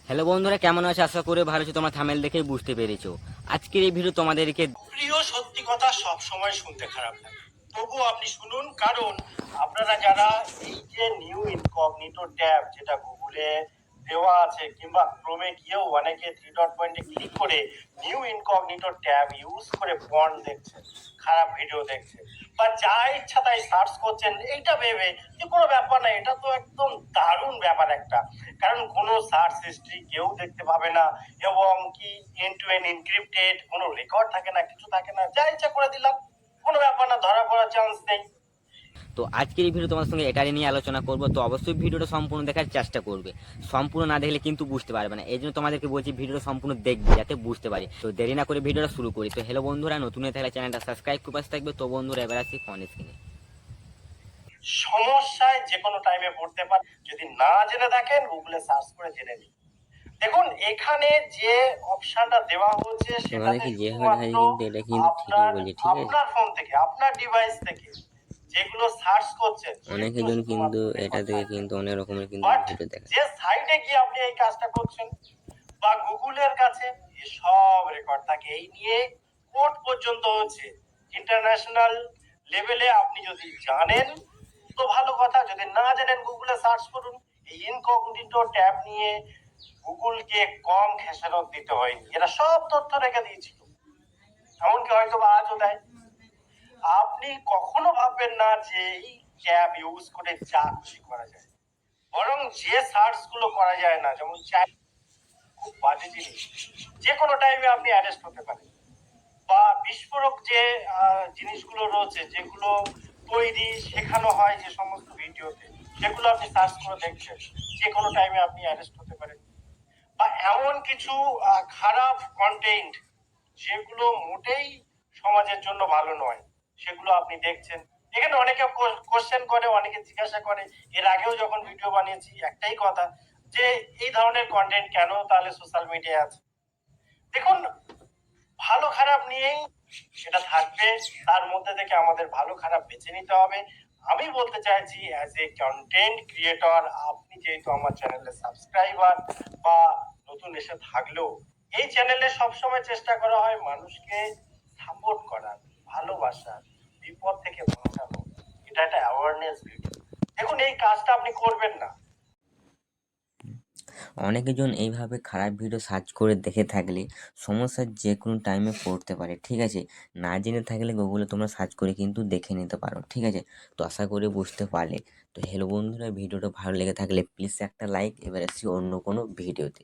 Hello বন্ধুরা, কেমন আছো? আশা করে ভালো আছো। তোমরা থামেল দেখেই বুঝতে পেরেছো আজকের এই ভিডিও তোমাদেরকে প্রিয়, সত্যি কথা সব সময় শুনতে খারাপ লাগে, তবুও আপনি শুনুন। কারণ আপনারা যারা এই যে নিউ ইনকগনিটো ট্যাব যেটা গুগলে দেওয়া আছে কিংবা ক্রোমে গিয়েও অনেকে থ্রি ডট পয়েন্টে ক্লিক করে নিউ ইনকগনিটো ট্যাব ইউজ করে পর্ন দেখছেন, খারাপ ভিডিও দেখছেন, বা যা ইচ্ছা তাই সার্চ করছেন, এইটা ভেবে যে কোনো ব্যাপার না, এটা তো একদম দারুণ ব্যাপার একটা। কারণ কোনো সার্চ হিস্ট্রি কেউ দেখতে পাবে না, এবং কি এন্ড টু এন্ড এনক্রিপ্টেড, কোনো রেকর্ড থাকে না, কিছু থাকে না, যা ইচ্ছা করে দিলাম, কোনো ব্যাপার না, ধরা পড়ার চান্স নেই। তো আজকের এই ভিডিও তোমার সঙ্গে এটাই নিয়ে আলোচনা করবো। তো অবশ্যই ভিডিওটা সম্পূর্ণ দেখার চেষ্টা করবে। সম্পূর্ণ না দেখলে কিন্তু বুঝতে পারবে না, এই জন্য তোমাদেরকে বলছি ভিডিওটা সম্পূর্ণ দেখবে যাতে বুঝতে পারি। তো দেরি না করে ভিডিওটা শুরু করি। তো হ্যালো বন্ধুরা, নতুন হয়ে থাকলে চ্যানেলটা সাবস্ক্রাইব করে পাশে থাকবে। তো বন্ধুরা এবার আসি ফোন স্ক্রিনে। সমস্যায় যে কোনো টাইমে পড়তে পারে, যদি না জেনে থাকেন গুগলে সার্চ করে জেনে নিন। দেখুন, এখানে যে অপশনটা দেওয়া হচ্ছে সেটাতে তোমাদেরকে যেভাবে দেখাচ্ছি শুধুমাত্র কিন্তু এটা কিন্তু ঠিকই আপনার বলছি, ঠিক আছে। আপনার ফোন থেকে, আপনার ডিভাইস থেকে যেগুলো সার্চ করছেন সেগুলো অনেকজন কিন্তু শুধুমাত্র এটা রেকর্ড থেকে থাকবে। কিন্তু অনেক রকমের কিন্তু বাট ভিডিও দেখায়। যে সাইটে গিয়ে আপনি এই কাজটা করছেন বা গুগলের কাছে সব রেকর্ড থাকে, এই নিয়ে কোর্ট পর্যন্ত হচ্ছে। ইন্টারন্যাশনাল লেভেলে আপনি যদি জানেন তো ভালো কথা, যদি না জানেন গুগলে সার্চ করুন। এই ইনকগনিটো ট্যাব নিয়ে গুগলকে কম খেসারত দিতে হয়নি, এরা সব তথ্য রেখে দিয়েছিল, এমনকি হয়তো বা আজও দেয়। আপনি কখনো ভাববেন না যে এই ট্যাব ইউজ করে যা খুশি করা যায়, বরং যে সার্চ গুলো করা যায় না, যেমন চাই, খুব বাজে জিনিস, যে কোনো টাইমে আপনি অ্যারেস্ট হতে পারেন। বা বিস্ফোরক যে জিনিসগুলো রয়েছে, যেগুলো তৈরি শেখানো হয় যে সমস্ত ভিডিওতে, সেগুলো আপনি সার্চ করে দেখছেন, যে কোনো টাইমে আপনি অ্যারেস্ট হতে পারেন। বা এমন কিছু খারাপ কন্টেন্ট যেগুলো মোটেই সমাজের জন্য ভালো নয়, সেগুলো আপনি দেখছেন। এখানে অনেকে কোশ্চেন করে, অনেকে জিজ্ঞাসা করে, এর আগেও যখন ভিডিও বানিয়েছি একটাই কথা, যে এই ধরনের কন্টেন্ট কেন তাহলে সোশ্যাল মিডিয়ায় আছে। দেখুন, ভালো খারাপ নিয়েই সেটা থাকবে, তার মধ্যে থেকে আমাদের ভালো খারাপ বেছে নিতে হবে। আমি বলতে চাইছি, অ্যাজ এ কন্টেন্ট ক্রিয়েটর, আপনি যেহেতু আমার চ্যানেলে সাবস্ক্রাইবার বা নতুন এসে থাকলেও, এই চ্যানেলে সবসময় চেষ্টা করা হয় মানুষকে সাপোর্ট করার, ভালোবাসার, বিপদ থেকে বাঁচানো। এটা একটা অ্যাওয়ারনেস ভিডিও। দেখুন, এই কাজটা আপনি করবেন না। অনেকজন এইভাবে খারাপ ভিডিও সার্চ করে দেখে থাকলে সমস্যার যে কোনো টাইমে পড়তে পারে, ঠিক আছে। না জেনে থাকলে গুগলে তোমরা সার্চ করে কিন্তু দেখে নিতে পারো, ঠিক আছে। তো আশা করি বুঝতে পারলে। তো হ্যালো বন্ধুরা, ভিডিওটা ভালো লেগে থাকলে প্লিজ একটা লাইক। এবার আসছি অন্য কোনো ভিডিওতে।